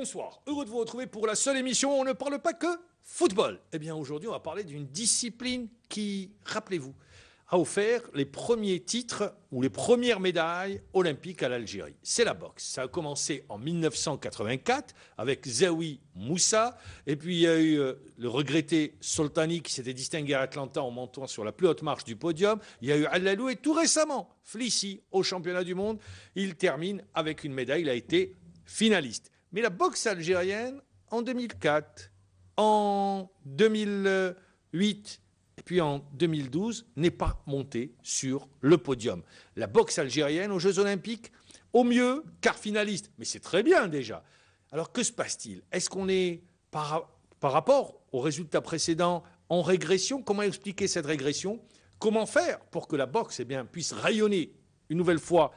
bonsoir. Heureux de vous retrouver pour la seule émission où on ne parle pas que football. Eh bien, aujourd'hui, on va parler d'une discipline qui, rappelez-vous, a offert les premiers titres ou les premières médailles olympiques à l'Algérie. C'est la boxe. Ça a commencé en 1984 avec Zawi Moussa. Et puis, il y a eu le regretté Soltani qui s'était distingué à Atlanta en montant sur la plus haute marche du podium. Il y a eu Alalou et tout récemment, Flissi au championnat du monde. Il termine avec une médaille. Il a été finaliste. Mais la boxe algérienne, en 2004, en 2008 et puis en 2012, n'est pas montée sur le podium. La boxe algérienne aux Jeux Olympiques, au mieux, quart finaliste. Mais c'est très bien déjà. Alors que se passe-t-il? Est-ce qu'on est, par rapport aux résultats précédents, en régression? Comment expliquer cette régression? Comment faire pour que la boxe puisse rayonner une nouvelle fois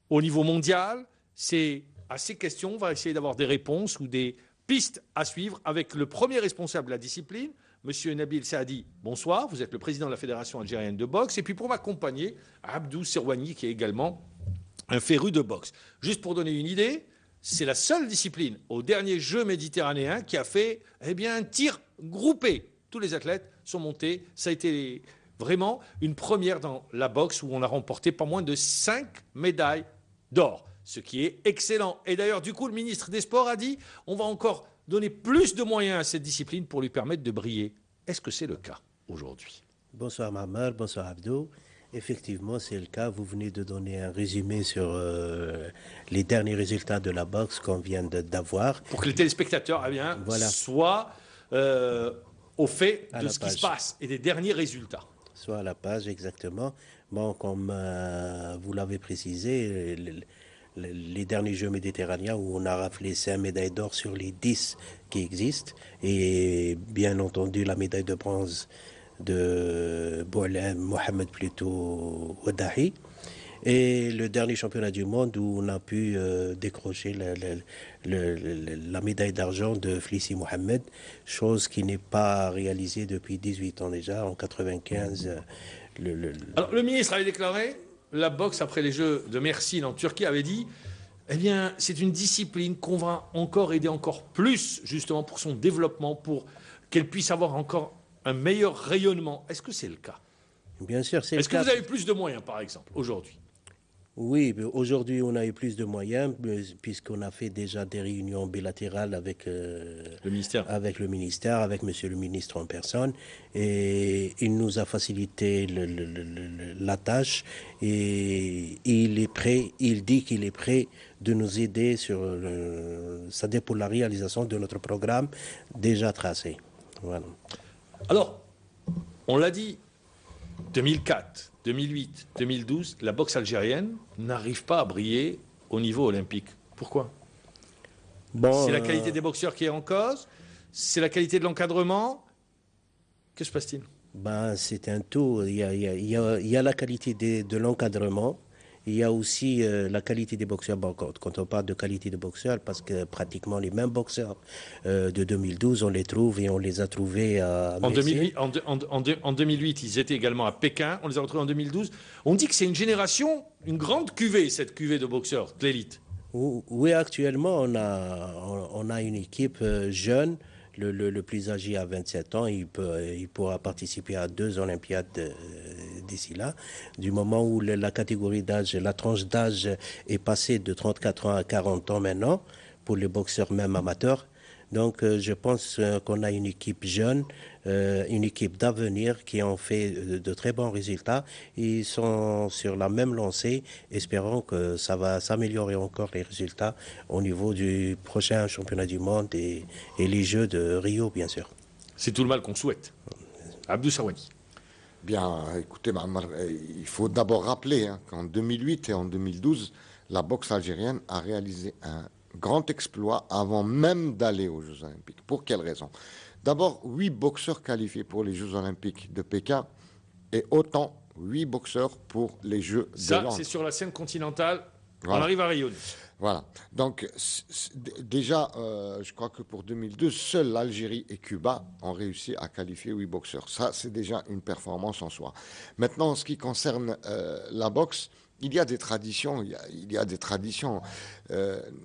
au niveau mondial? C'est à ces questions, on va essayer d'avoir des réponses ou des pistes à suivre avec le premier responsable de la discipline, M. Nabil Saadi. Bonsoir, vous êtes le président de la Fédération algérienne de boxe. Et puis pour m'accompagner, Abdou Serwani, qui est également un féru de boxe. Juste pour donner une idée, c'est la seule discipline aux derniers Jeux méditerranéens qui a fait un tir groupé. Tous les athlètes sont montés. Ça a été vraiment une première dans la boxe où on a remporté pas moins de 5 médailles d'or. Ce qui est excellent. Et d'ailleurs, du coup, le ministre des Sports a dit on va encore donner plus de moyens à cette discipline pour lui permettre de briller. Est-ce que c'est le cas aujourd'hui? Bonsoir Mamar, bonsoir Abdou. Effectivement, c'est le cas. Vous venez de donner un résumé sur les derniers résultats de la boxe qu'on vient d'avoir. Pour que les téléspectateurs soient au fait de ce qui se passe et des derniers résultats. Soit à la page, exactement. Bon, comme vous l'avez précisé, les derniers Jeux méditerranéens où on a raflé 5 médailles d'or sur les 10 qui existent et bien entendu la médaille de bronze de Boualem Mohamed plutôt Wadahi et le dernier championnat du monde où on a pu décrocher la médaille d'argent de Flissi Mohamed, chose qui n'est pas réalisée depuis 18 ans déjà, en 95. Alors le ministre avait déclaré la boxe, après les Jeux de Mersin en Turquie, avait dit c'est une discipline qu'on va encore aider encore plus, justement, pour son développement, pour qu'elle puisse avoir encore un meilleur rayonnement. Est-ce que c'est le cas? Bien sûr, c'est le cas. Est-ce que vous avez plus de moyens, par exemple, aujourd'hui? Oui, aujourd'hui, on a eu plus de moyens, puisqu'on a fait déjà des réunions bilatérales avec le ministère, avec monsieur le ministre en personne, et il nous a facilité la tâche, et il est prêt, il dit qu'il est prêt de nous aider c'est-à-dire pour la réalisation de notre programme déjà tracé. Voilà. Alors, on l'a dit, 2004, 2008, 2012, la boxe algérienne n'arrive pas à briller au niveau olympique. Pourquoi? C'est la qualité des boxeurs qui est en cause? C'est la qualité de l'encadrement? Que se passe-t-il? C'est un tout. Il y a la qualité de l'encadrement. Il y a aussi la qualité des boxeurs. Bon, quand on parle de qualité de boxeurs, parce que pratiquement les mêmes boxeurs de 2012, on les trouve et on les a trouvés à en 2008, ils étaient également à Pékin. On les a retrouvés en 2012. On dit que c'est une génération, une grande cuvée, cette cuvée de boxeurs de l'élite. Oui, actuellement, on a une équipe jeune. Le plus âgé a 27 ans, il pourra participer à 2 Olympiades d'ici là. Du moment où la catégorie d'âge, la tranche d'âge est passée de 34 ans à 40 ans maintenant, pour les boxeurs même amateurs. Donc je pense qu'on a une équipe jeune, une équipe d'avenir qui ont fait de très bons résultats. Ils sont sur la même lancée, espérons que ça va s'améliorer encore les résultats au niveau du prochain championnat du monde et les Jeux de Rio, bien sûr. C'est tout le mal qu'on souhaite. Abdou Serwani. Bien, écoutez, il faut d'abord rappeler qu'en 2008 et en 2012, la boxe algérienne a réalisé un grand exploit avant même d'aller aux Jeux Olympiques. Pour quelle raison? D'abord, 8 boxeurs qualifiés pour les Jeux Olympiques de Pékin et autant 8 boxeurs pour les Jeux de Londres. Ça, c'est sur la scène continentale. Voilà. On arrive à rayonner. Voilà. Donc, déjà, je crois que pour 2002, seuls l'Algérie et Cuba ont réussi à qualifier 8 boxeurs. Ça, c'est déjà une performance en soi. Maintenant, en ce qui concerne la boxe, il y a des traditions, il y a des traditions.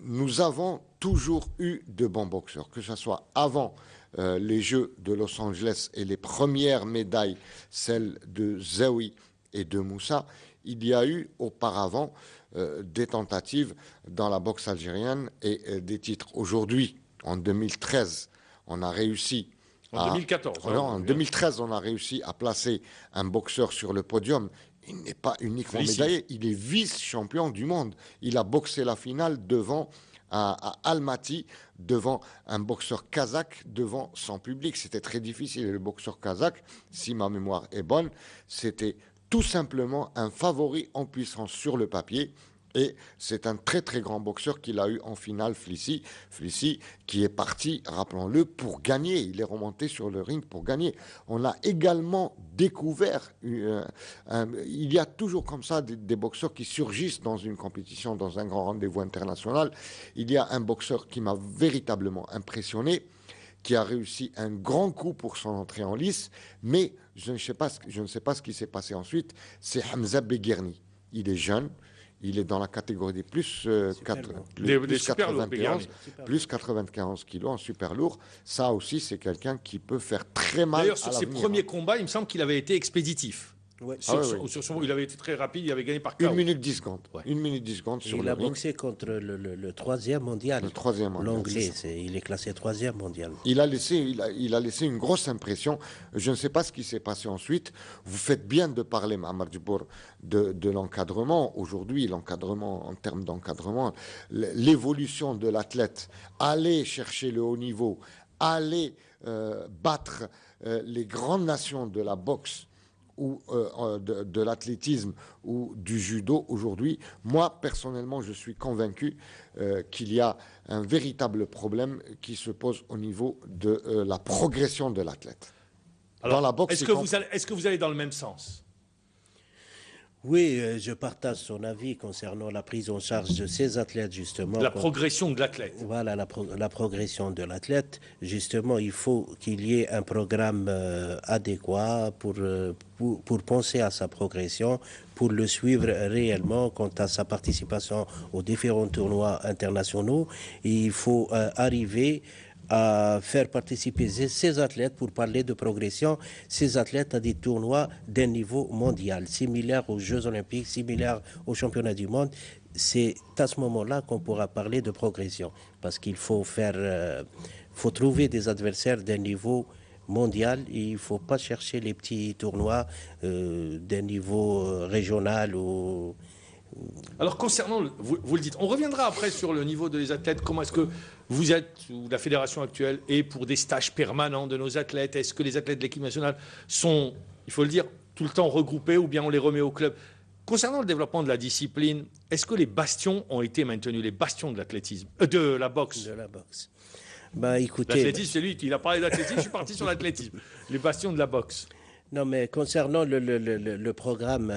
Nous avons toujours eu de bons boxeurs, que ce soit avant les Jeux de Los Angeles et les premières médailles, celles de Zawi et de Moussa. Il y a eu auparavant des tentatives dans la boxe algérienne et des titres. Aujourd'hui, en 2013, on a réussi. En 2014. En 2013, on a réussi à placer un boxeur sur le podium. Il n'est pas uniquement médaillé, il est vice-champion du monde. Il a boxé la finale devant à Almaty, devant un boxeur kazakh, devant son public. C'était très difficile. Et le boxeur kazakh, si ma mémoire est bonne, c'était tout simplement un favori en puissance sur le papier. Et c'est un très très grand boxeur qu'il a eu en finale, Flissi. Flissi qui est parti, rappelons-le, pour gagner. Il est remonté sur le ring pour gagner. On a également découvert, il y a toujours comme ça des boxeurs qui surgissent dans une compétition, dans un grand rendez-vous international. Il y a un boxeur qui m'a véritablement impressionné, qui a réussi un grand coup pour son entrée en lice, mais je ne sais pas ce qui s'est passé ensuite, c'est Hamza Beguerni. Il est jeune. Il est dans la catégorie des plus 95 kilos en super lourd. Ça aussi, c'est quelqu'un qui peut faire très mal. D'ailleurs, sur ses premiers combats, il me semble qu'il avait été expéditif. Ouais. Il avait été très rapide, il avait gagné par KO. 1 minute 10 secondes. Ouais. 1 minute 10 secondes sur le ring. Il a boxé contre le troisième mondial. Le troisième mondial. L'anglais, il est classé troisième mondial. Il a laissé une grosse impression. Je ne sais pas ce qui s'est passé ensuite. Vous faites bien de parler, Mohamed Djibour, de l'encadrement. Aujourd'hui, l'encadrement, en termes d'encadrement, l'évolution de l'athlète, aller chercher le haut niveau, aller battre les grandes nations de la boxe, ou de l'athlétisme ou du judo aujourd'hui, moi personnellement je suis convaincu qu'il y a un véritable problème qui se pose au niveau de la progression de l'athlète. Alors, dans la boxe, est-ce que vous allez dans le même sens ? Oui, je partage son avis concernant la prise en charge de ces athlètes, justement. La progression de l'athlète. Voilà, la progression de l'athlète. Justement, il faut qu'il y ait un programme adéquat pour penser à sa progression, pour le suivre réellement quant à sa participation aux différents tournois internationaux. Et il faut arriver à faire participer ces athlètes, pour parler de progression, ces athlètes à des tournois d'un niveau mondial, similaire aux Jeux Olympiques, similaire aux Championnats du monde. C'est à ce moment-là qu'on pourra parler de progression, parce qu'il faut faut trouver des adversaires d'un niveau mondial, et il ne faut pas chercher les petits tournois d'un niveau régional ou... Alors concernant, vous le dites, on reviendra après sur le niveau des athlètes. Comment est-ce que vous êtes, ou la fédération actuelle, est pour des stages permanents de nos athlètes? Est-ce que les athlètes de l'équipe nationale sont, il faut le dire, tout le temps regroupés, ou bien on les remet au club? Concernant le développement de la discipline, est-ce que les bastions ont été maintenus, les bastions de l'athlétisme, de la boxe? De la boxe. Bah, écoutez, l'athlétisme, c'est lui, il a parlé d'athlétisme, je suis parti sur l'athlétisme. Les bastions de la boxe. Non, mais concernant le programme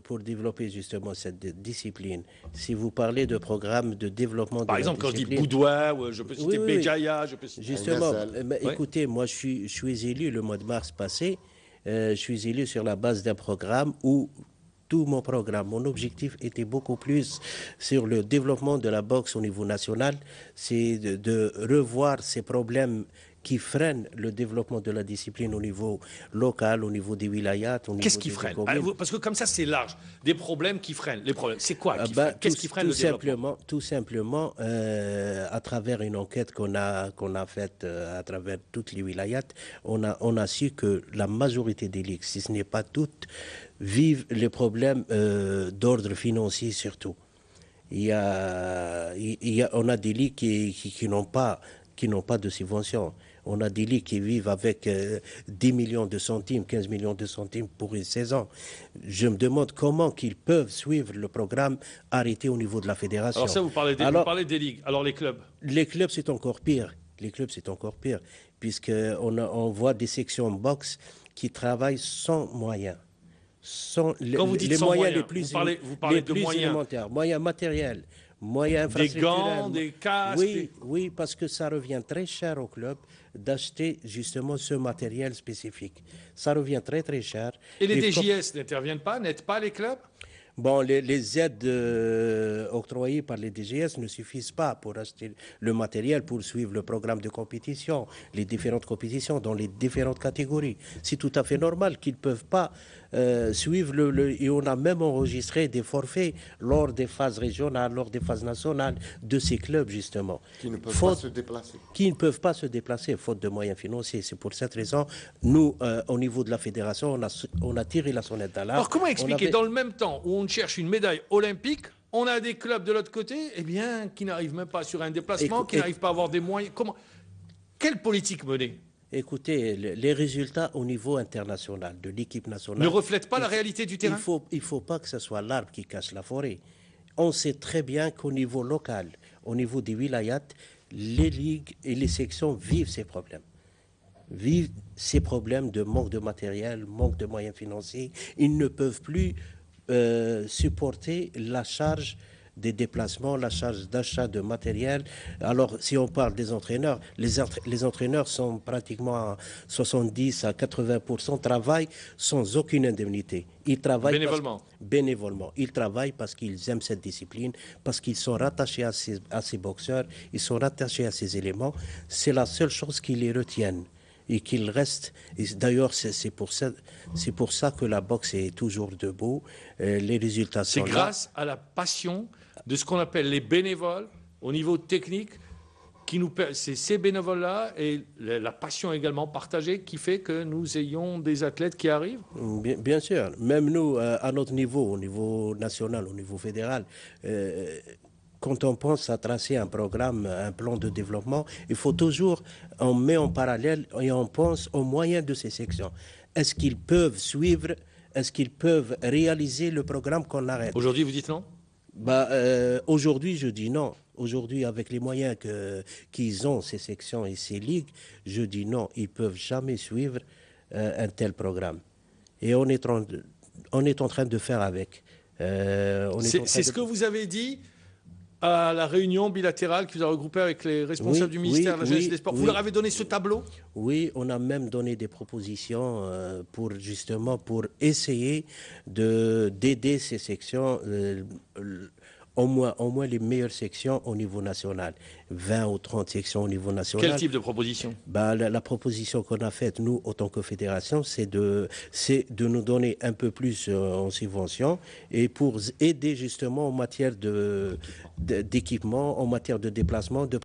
pour développer justement cette discipline, si vous parlez de programme de développement de Par exemple, quand je dis Boudoua, je peux citer Béjaïa, je peux citer... Justement, écoutez, moi je suis élu le mois de mars passé, je suis élu sur la base d'un programme où tout mon programme, mon objectif était beaucoup plus sur le développement de la boxe au niveau national, c'est de revoir ces problèmes qui freinent le développement de la discipline au niveau local, au niveau des wilayats. Qu'est-ce qui freine? Parce que comme ça, c'est large. Des problèmes qui freinent. Les problèmes, c'est quoi qui freine? Qu'est-ce qui freine le développement? Tout simplement, à travers une enquête qu'on a faite à travers toutes les wilayats, on a su que la majorité des ligues, si ce n'est pas toutes, vivent les problèmes d'ordre financier surtout. On a des ligues qui n'ont pas de subventions. On a des ligues qui vivent avec 10 millions de centimes, 15 millions de centimes pour une saison. Je me demande comment qu'ils peuvent suivre le programme arrêté au niveau de la fédération. Alors ça, vous parlez des ligues. Alors les clubs? Les clubs, c'est encore pire. Puisqu'on voit des sections boxe qui travaillent sans moyens. Quand vous dites les sans moyens les plus, vous parlez de moyens matériels. Moyens infrastructurels. Des gants, des casques. Oui, parce que ça revient très cher au club d'acheter justement ce matériel spécifique. Ça revient très très cher. Et les DJS n'interviennent pas, n'aident pas les clubs? Bon, les aides octroyées par les DGS ne suffisent pas pour acheter le matériel, pour suivre le programme de compétition, les différentes compétitions dans les différentes catégories. C'est tout à fait normal qu'ils ne peuvent pas suivre et on a même enregistré des forfaits lors des phases régionales, lors des phases nationales de ces clubs, justement. Qui ne peuvent pas se déplacer. Qui ne peuvent pas se déplacer, faute de moyens financiers. C'est pour cette raison, nous, au niveau de la fédération, on a tiré la sonnette d'alarme. Alors comment expliquer, dans le même temps où on cherche une médaille olympique, on a des clubs de l'autre côté qui n'arrivent même pas sur un déplacement, qui n'arrivent pas à avoir des moyens. Quelle politique mener? Écoutez, les résultats au niveau international de l'équipe nationale ne reflètent pas la réalité du terrain. Il faut pas que ce soit l'arbre qui cache la forêt. On sait très bien qu'au niveau local, au niveau des wilayats, les ligues et les sections vivent ces problèmes. Vivent ces problèmes de manque de matériel, manque de moyens financiers. Ils ne peuvent plus supporter la charge des déplacements, la charge d'achat de matériel. Alors, si on parle des entraîneurs, les entraîneurs sont pratiquement à 70 à 80% travaillent sans aucune indemnité. Ils travaillent bénévolement. Ils travaillent parce qu'ils aiment cette discipline, parce qu'ils sont rattachés à ces boxeurs, ils sont rattachés à ces éléments. C'est la seule chose qui les retienne et qu'il reste. D'ailleurs, c'est pour ça que la boxe est toujours debout. Les résultats sont là. C'est grâce à la passion de ce qu'on appelle les bénévoles au niveau technique. C'est ces bénévoles-là et la passion également partagée qui fait que nous ayons des athlètes qui arrivent. Bien sûr. Même nous, à notre niveau, au niveau national, au niveau fédéral, quand on pense à tracer un programme, un plan de développement, il faut toujours, on met en parallèle et on pense aux moyens de ces sections. Est-ce qu'ils peuvent suivre, est-ce qu'ils peuvent réaliser le programme qu'on arrête? Aujourd'hui, vous dites non? Aujourd'hui, je dis non. Aujourd'hui, avec les moyens qu'ils ont, ces sections et ces ligues, je dis non. Ils ne peuvent jamais suivre un tel programme. Et on est en train de faire avec. C'est ce que vous avez dit à la réunion bilatérale qui vous a regroupé avec les responsables du ministère de la Jeunesse et des Sports. Vous leur avez donné ce tableau? Oui, on a même donné des propositions pour essayer d'aider ces sections, au moins les meilleures sections au niveau national. 20 ou 30 sections au niveau national. Quel type de proposition? La proposition qu'on a faite, nous, en tant que fédération, c'est de nous donner un peu plus en subvention et pour aider justement en matière d'équipement, en matière de déplacement,